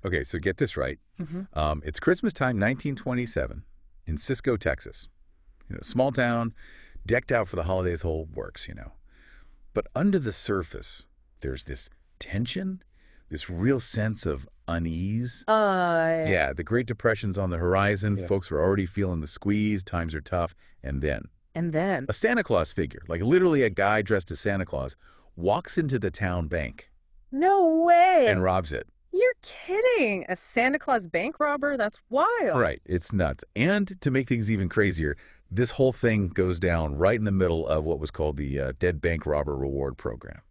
Okay, so get this right. Hmm. It's Christmas time, 1927, in Cisco, Texas. Small town, decked out for the holidays, whole works. But under the surface, there's this tension, this real sense of unease. Uh, Yeah, the Great Depression's on the horizon. Yeah. Folks are already feeling the squeeze. Times are tough. And then and then, a Santa Claus figure, like literally a guy dressed as Santa Claus, walks into the town bank no and way. robs it. You're kidding. A Santa Claus bank robber? That's wild. Right. It's nuts. And to make things even crazier, this whole thing goes down right in the middle of what was called the Dead Bank Robber Reward Program.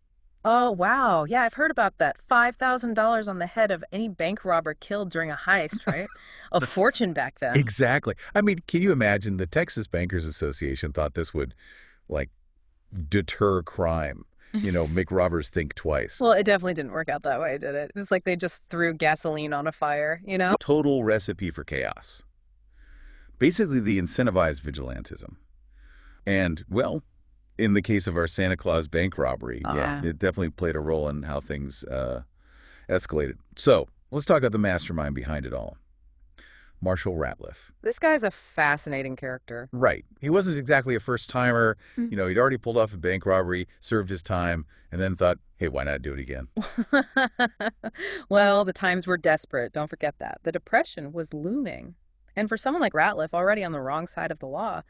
Oh, wow. Yeah, I've heard about that. $5,000 on the head of any bank robber killed during a heist, right? A fortune back then. Exactly. I mean, can you imagine the Texas Bankers Association thought this would, like, deter crime, make robbers think twice. Well, it definitely didn't work out that way, did it? It's like they just threw gasoline on a fire? Total recipe for chaos. Basically, the incentivized vigilantism. And, well, in the case of our Santa Claus bank robbery, yeah, it definitely played a role in how things escalated. So let's talk about the mastermind behind it all, Marshall Ratliff. This guy's a fascinating character. Right. He wasn't exactly a first-timer. Mm. He'd already pulled off a bank robbery, served his time, and then thought, hey, why not do it again? Well, the times were desperate. Don't forget that. The Depression was looming. And for someone like Ratliff, already on the wrong side of the law,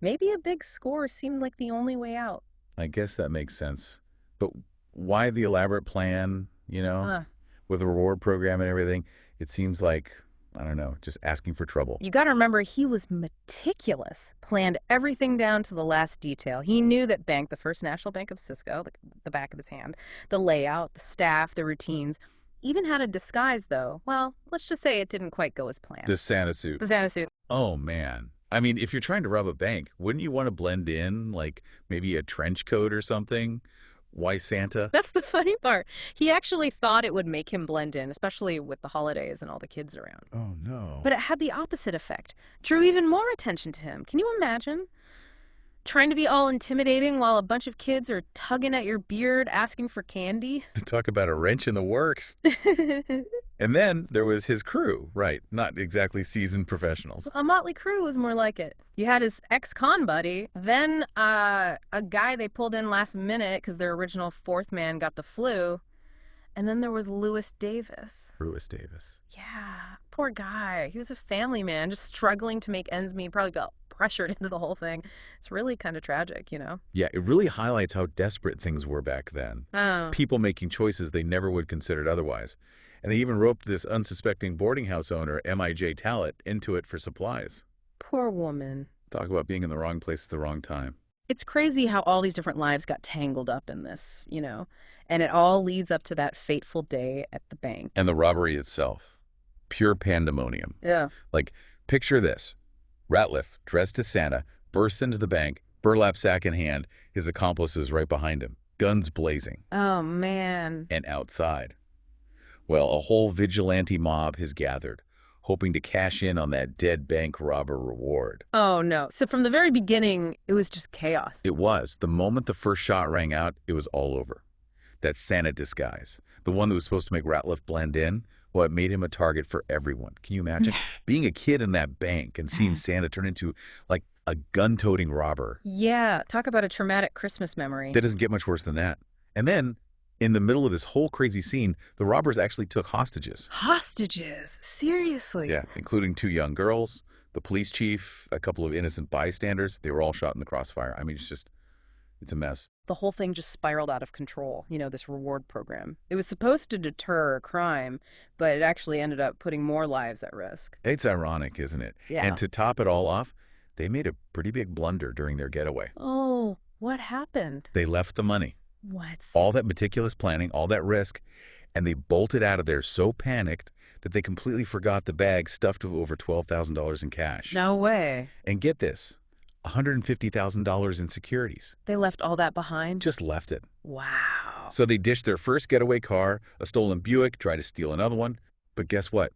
maybe a big score seemed like the only way out. I guess that makes sense. But why the elaborate plan, Uh, with the reward program and everything? It seems like, I don't know, just asking for trouble. You got to remember, he was meticulous, planned everything down to the last detail. He knew that bank, the First National Bank of Cisco, the back of his hand, the layout, the staff, the routines, even had a disguise, though. Well, let's just say it didn't quite go as planned. This Santa suit. The Santa suit. Oh, man. I mean, if you're trying to rob a bank, wouldn't you want to blend in, like maybe a trench coat or something? Why Santa? That's the funny part. He actually thought it would make him blend in, especially with the holidays and all the kids around. Oh, no. But it had the opposite effect. Drew even more attention to him. Can you imagine? Trying to be all intimidating while a bunch of kids are tugging at your beard, asking for candy. Talk about a wrench in the works. And then there was his crew, right? Not exactly seasoned professionals. A motley crew was more like it. You had his ex-con buddy, then a guy they pulled in last minute because their original fourth man got the flu, and then there was Lewis Davis. Lewis Davis. Yeah, poor guy. He was a family man, just struggling to make ends meet, probably got pressured into the whole thing. It's really kind of tragic. Yeah, it really highlights how desperate things were back then. Oh. People making choices they never would considered otherwise. And they even roped this unsuspecting boarding house owner, M.I.J. Talent, into it for supplies. Poor woman. Talk about being in the wrong place at the wrong time. It's crazy how all these different lives got tangled up in this. And it all leads up to that fateful day at the bank. And the robbery itself. Pure pandemonium. Yeah. Like, picture this. Ratliff, dressed as Santa, bursts into the bank, burlap sack in hand, his accomplices right behind him, guns blazing. Oh, man. And outside, well, a whole vigilante mob has gathered, hoping to cash in on that dead bank robber reward. Oh, no. So from the very beginning, it was just chaos. It was. The moment the first shot rang out, it was all over. That Santa disguise, the one that was supposed to make Ratliff blend in, well, it made him a target for everyone. Can you imagine being a kid in that bank and seeing Santa turn into, like, a gun-toting robber? Yeah, talk about a traumatic Christmas memory. That doesn't get much worse than that. And then, in the middle of this whole crazy scene, the robbers actually took hostages. Hostages? Seriously? Yeah, including 2 young girls, the police chief, a couple of innocent bystanders. They were all shot in the crossfire. I mean, it's a mess. The whole thing just spiraled out of control, this reward program. It was supposed to deter crime, but it actually ended up putting more lives at risk. It's ironic, isn't it? Yeah. And to top it all off, they made a pretty big blunder during their getaway. Oh, what happened? They left the money. What? All that meticulous planning, all that risk, and they bolted out of there so panicked that they completely forgot the bag stuffed with over $12,000 in cash. No way. And get this, $150,000 in securities. They left all that behind? Just left it. Wow. So they ditched their first getaway car, a stolen Buick, tried to steal another one. But guess what?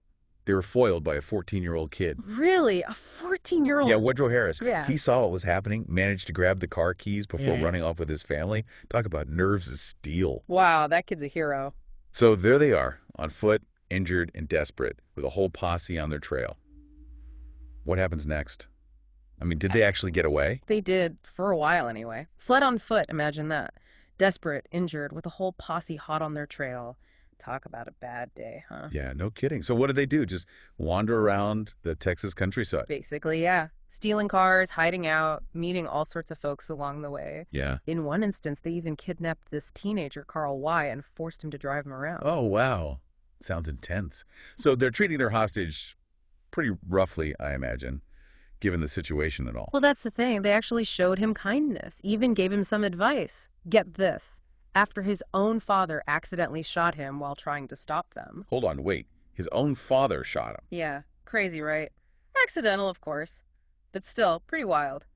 They were foiled by a 14-year-old kid. Really? A 14-year-old? Yeah, Woodrow Harris. Yeah. He saw what was happening, managed to grab the car keys before Yeah. running off with his family. Talk about nerves of steel. Wow, that kid's a hero. So there they are, on foot, injured, and desperate, with a whole posse on their trail. What happens next? I mean, did they actually get away? They did, for a while anyway. Fled on foot, imagine that. Desperate, injured, with a whole posse hot on their trail. Talk about a bad day, huh? Yeah, no kidding. So what did they do? Just wander around the Texas countryside? Basically, yeah. Stealing cars, hiding out, meeting all sorts of folks along the way. Yeah. In one instance, they even kidnapped this teenager, Carl Y., and forced him to drive him around. Oh, wow. Sounds intense. So they're treating their hostage pretty roughly, I imagine, given the situation and all. Well, that's the thing. They actually showed him kindness, even gave him some advice. Get this. After his own father accidentally shot him while trying to stop them. Hold on, wait. His own father shot him. Yeah, crazy, right? Accidental, of course, but still pretty wild.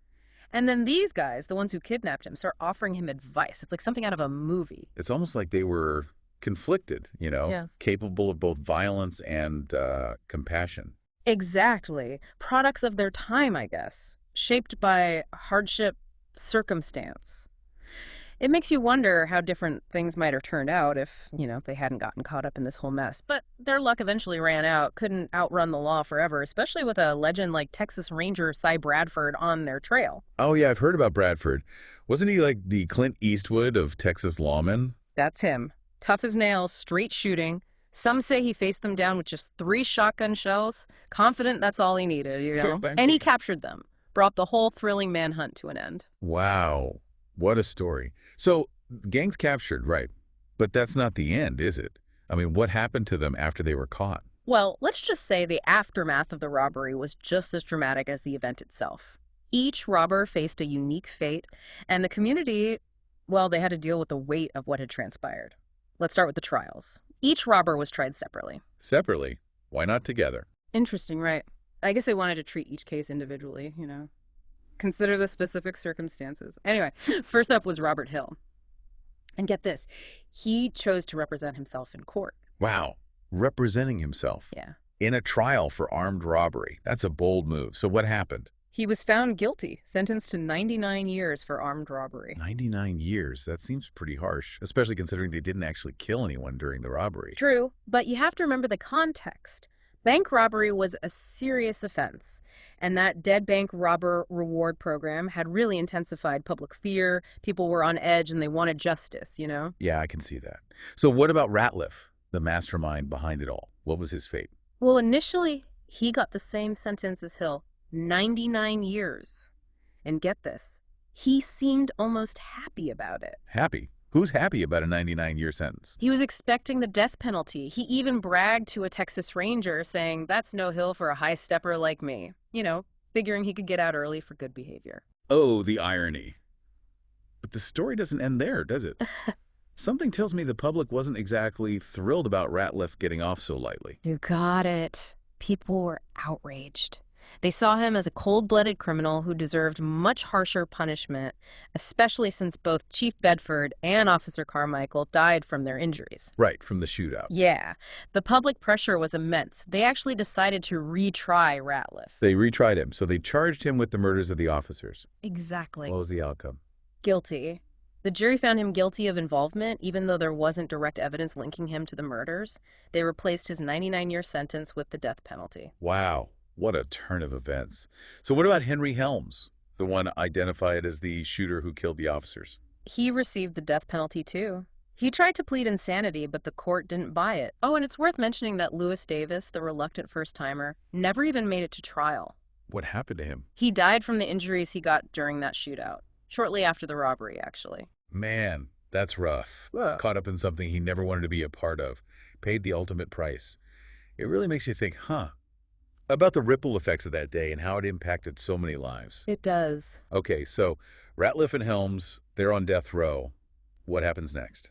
And then these guys, the ones who kidnapped him, start offering him advice. It's like something out of a movie. It's almost like they were conflicted, Yeah. capable of both violence and compassion. Exactly. Products of their time, I guess, shaped by hardship, circumstance. It makes you wonder how different things might have turned out if, they hadn't gotten caught up in this whole mess. But their luck eventually ran out, couldn't outrun the law forever, especially with a legend like Texas Ranger Cy Bradford on their trail. Oh, yeah, I've heard about Bradford. Wasn't he like the Clint Eastwood of Texas lawmen? That's him. Tough as nails, straight shooting. Some say he faced them down with just 3 shotgun shells. Confident that's all he needed, And he captured them. Brought the whole thrilling manhunt to an end. Wow. What a story. So, gang's captured, right? But that's not the end, is it? I mean, what happened to them after they were caught? Well, let's just say the aftermath of the robbery was just as dramatic as the event itself. Each robber faced a unique fate, and the community, well, they had to deal with the weight of what had transpired. Let's start with the trials. Each robber was tried separately. Separately? Why not together? Interesting, right? I guess they wanted to treat each case individually, Consider the specific circumstances. Anyway, first up was Robert Hill. And get this, he chose to represent himself in court. Wow. Representing himself. Yeah. In a trial for armed robbery. That's a bold move. So what happened? He was found guilty, sentenced to 99 years for armed robbery. 99 years? That seems pretty harsh, especially considering they didn't actually kill anyone during the robbery. True, but you have to remember the context. Bank robbery was a serious offense, and that dead bank robber reward program had really intensified public fear. People were on edge and they wanted justice, Yeah, I can see that. So what about Ratliff, the mastermind behind it all? What was his fate? Well, initially, he got the same sentence as Hill, 99 years. And get this, he seemed almost happy about it. Happy? Who's happy about a 99-year sentence? He was expecting the death penalty. He even bragged to a Texas Ranger saying, "That's no hill for a high stepper like me." Figuring he could get out early for good behavior. Oh, the irony. But the story doesn't end there, does it? Something tells me the public wasn't exactly thrilled about Ratliff getting off so lightly. You got it. People were outraged. They saw him as a cold-blooded criminal who deserved much harsher punishment, especially since both Chief Bedford and Officer Carmichael died from their injuries. Right, from the shootout. Yeah. The public pressure was immense. They actually decided to retry Ratliff. They retried him, so they charged him with the murders of the officers. Exactly. What was the outcome? Guilty. The jury found him guilty of involvement, even though there wasn't direct evidence linking him to the murders. They replaced his 99-year sentence with the death penalty. Wow. What a turn of events. So what about Henry Helms, the one identified as the shooter who killed the officers? He received the death penalty, too. He tried to plead insanity, but the court didn't buy it. Oh, and it's worth mentioning that Lewis Davis, the reluctant first-timer, never even made it to trial. What happened to him? He died from the injuries he got during that shootout. Shortly after the robbery, actually. Man, that's rough. Caught up in something he never wanted to be a part of. Paid the ultimate price. It really makes you think, about the ripple effects of that day and how it impacted so many lives. It does. Okay, so Ratliff and Helms, they're on death row. What happens next?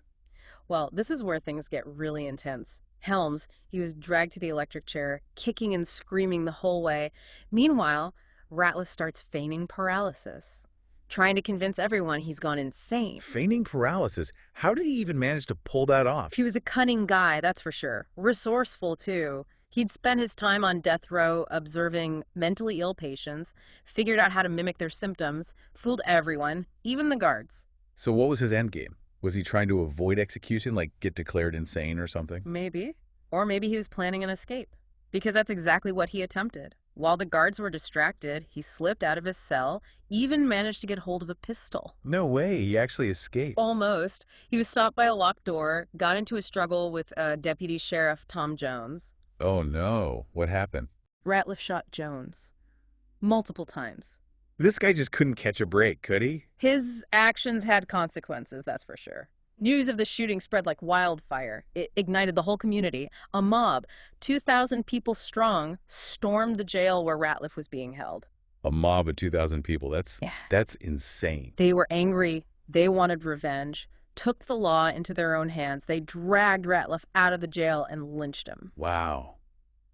Well, this is where things get really intense. Helms, he was dragged to the electric chair, kicking and screaming the whole way. Meanwhile, Ratliff starts feigning paralysis, trying to convince everyone he's gone insane. Feigning paralysis? How did he even manage to pull that off? He was a cunning guy, that's for sure. Resourceful, too. He'd spent his time on death row observing mentally ill patients, figured out how to mimic their symptoms, fooled everyone, even the guards. So what was his endgame? Was he trying to avoid execution, like get declared insane or something? Maybe. Or maybe he was planning an escape, because that's exactly what he attempted. While the guards were distracted, he slipped out of his cell, even managed to get hold of a pistol. No way, he actually escaped. Almost. He was stopped by a locked door, got into a struggle with Deputy Sheriff Tom Jones. Oh no, what happened? Ratliff shot Jones. Multiple times. This guy just couldn't catch a break, could he? His actions had consequences, that's for sure. News of the shooting spread like wildfire. It ignited the whole community. A mob, 2,000 people strong, stormed the jail where Ratliff was being held. A mob of 2,000 people. That's insane. They were angry. They wanted revenge. Took the law into their own hands. They dragged Ratliff out of the jail and lynched him. Wow.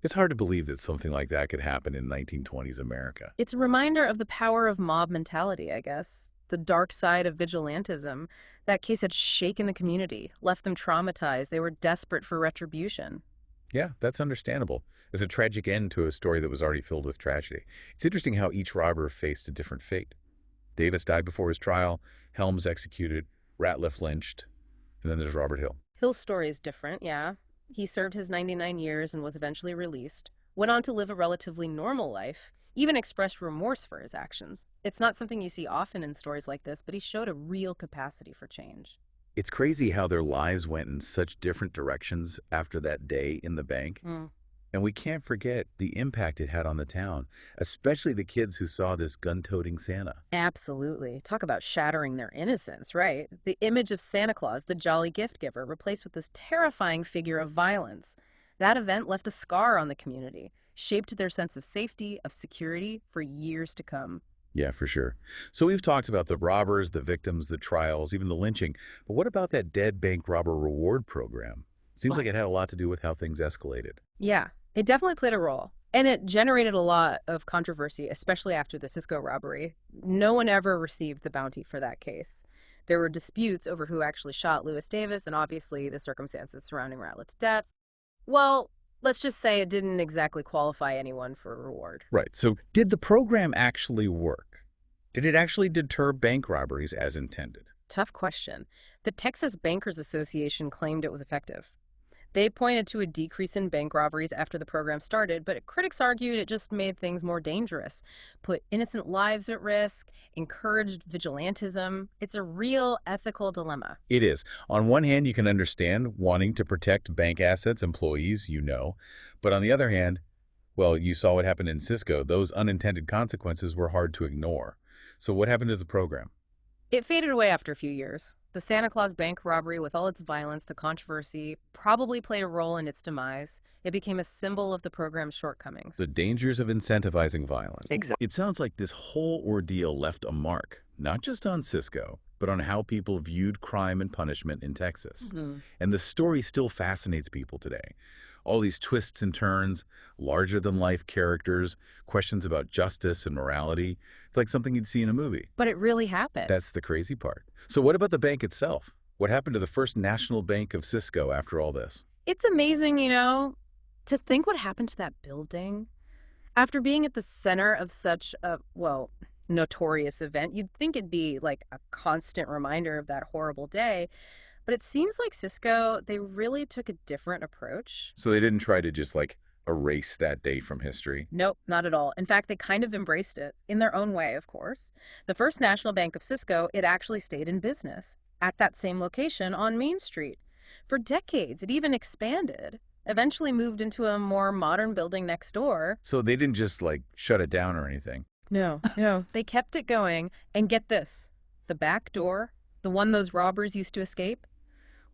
It's hard to believe that something like that could happen in 1920s America. It's a reminder of the power of mob mentality, I guess. The dark side of vigilantism. That case had shaken the community, left them traumatized. They were desperate for retribution. Yeah, that's understandable. It's a tragic end to a story that was already filled with tragedy. It's interesting how each robber faced a different fate. Davis died before his trial, Helms executed, Ratliff lynched, and then there's Robert Hill. Hill's story is different, yeah. He served his 99 years and was eventually released, went on to live a relatively normal life, even expressed remorse for his actions. It's not something you see often in stories like this, but he showed a real capacity for change. It's crazy how their lives went in such different directions after that day in the bank. And we can't forget the impact it had on the town, especially the kids who saw this gun-toting Santa. Absolutely. Talk about shattering their innocence, right? The image of Santa Claus, the jolly gift giver, replaced with this terrifying figure of violence. That event left a scar on the community, shaped their sense of safety, of security, for years to come. Yeah, for sure. So we've talked about the robbers, the victims, the trials, even the lynching. But what about that dead bank robber reward program? Seems like it had a lot to do with how things escalated. Yeah, it definitely played a role. And it generated a lot of controversy, especially after the Cisco robbery. No one ever received the bounty for that case. There were disputes over who actually shot Lewis Davis, and obviously the circumstances surrounding Ratliff's death. Well, let's just say it didn't exactly qualify anyone for a reward. Right. So did the program actually work? Did it actually deter bank robberies as intended? Tough question. The Texas Bankers Association claimed it was effective. They pointed to a decrease in bank robberies after the program started, but critics argued it just made things more dangerous, put innocent lives at risk, encouraged vigilantism. It's a real ethical dilemma. It is. On one hand, you can understand wanting to protect bank assets, employees, but on the other hand, well, you saw what happened in Cisco. Those unintended consequences were hard to ignore. So what happened to the program? It faded away after a few years. The Santa Claus bank robbery, with all its violence, the controversy, probably played a role in its demise. It became a symbol of the program's shortcomings. The dangers of incentivizing violence. Exactly. It sounds like this whole ordeal left a mark, not just on Cisco, but on how people viewed crime and punishment in Texas. And the story still fascinates people today. All these twists and turns, larger-than-life characters, questions about justice and morality. It's like something you'd see in a movie. But it really happened. That's the crazy part. So what about the bank itself? What happened to the first national bank of Cisco after all this? It's amazing, to think what happened to that building. After being at the center of such a, notorious event, you'd think it'd be like a constant reminder of that horrible day. But it seems like Cisco, they really took a different approach. So they didn't try to just erase that day from history? Nope, not at all. In fact, they kind of embraced it, in their own way, of course. The First National Bank of Cisco, it actually stayed in business at that same location on Main Street. For decades, it even expanded, eventually moved into a more modern building next door. So they didn't just shut it down or anything? No. They kept it going. And get this, the back door, the one those robbers used to escape,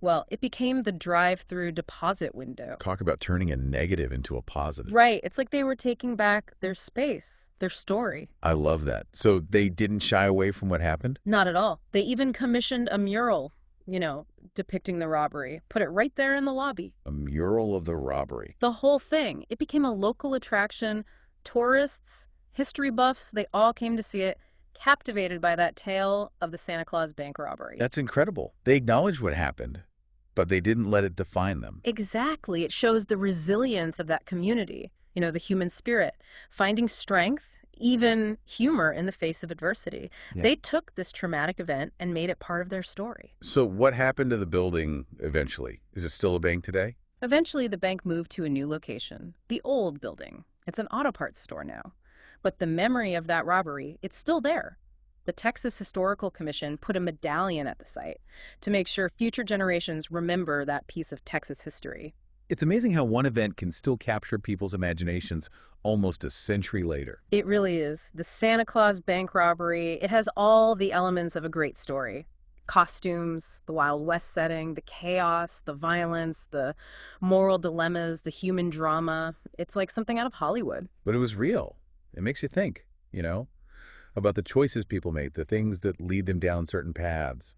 well, it became the drive-through deposit window. Talk about turning a negative into a positive. Right. It's like they were taking back their space, their story. I love that. So they didn't shy away from what happened? Not at all. They even commissioned a mural, depicting the robbery. Put it right there in the lobby. A mural of the robbery. The whole thing. It became a local attraction. Tourists, history buffs, they all came to see it, captivated by that tale of the Santa Claus bank robbery. That's incredible. They acknowledged what happened, but they didn't let it define them. Exactly. It shows the resilience of that community, the human spirit, finding strength, even humor in the face of adversity. Yeah. They took this traumatic event and made it part of their story. So what happened to the building eventually? Is it still a bank today? Eventually, the bank moved to a new location, the old building. It's an auto parts store now. But the memory of that robbery, it's still there. The Texas Historical Commission put a medallion at the site to make sure future generations remember that piece of Texas history. It's amazing how one event can still capture people's imaginations almost a century later. It really is. The Santa Claus bank robbery, it has all the elements of a great story. Costumes, the Wild West setting, the chaos, the violence, the moral dilemmas, the human drama. It's like something out of Hollywood. But it was real. It makes you think, about the choices people make, the things that lead them down certain paths,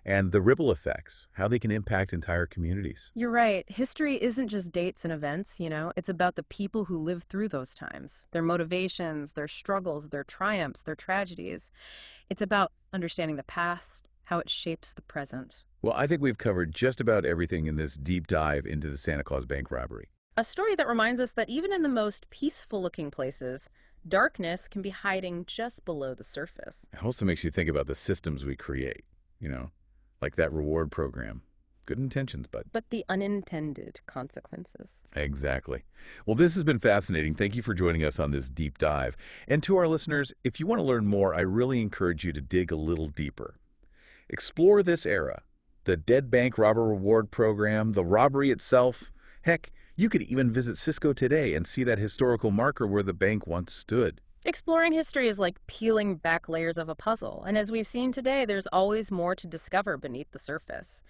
and the ripple effects, how they can impact entire communities. You're right. History isn't just dates and events, It's about the people who lived through those times, their motivations, their struggles, their triumphs, their tragedies. It's about understanding the past, how it shapes the present. Well, I think we've covered just about everything in this deep dive into the Santa Claus bank robbery. A story that reminds us that even in the most peaceful-looking places, darkness can be hiding just below the surface. It also makes you think about the systems we create, like that reward program. Good intentions, but the unintended consequences. Exactly. Well, this has been fascinating. Thank you for joining us on this deep dive. And to our listeners, if you want to learn more, I really encourage you to dig a little deeper. Explore this era, the Dead Bank Robber Reward Program, the robbery itself. Heck, you could even visit Cisco today and see that historical marker where the bank once stood. Exploring history is like peeling back layers of a puzzle, and as we've seen today, there's always more to discover beneath the surface.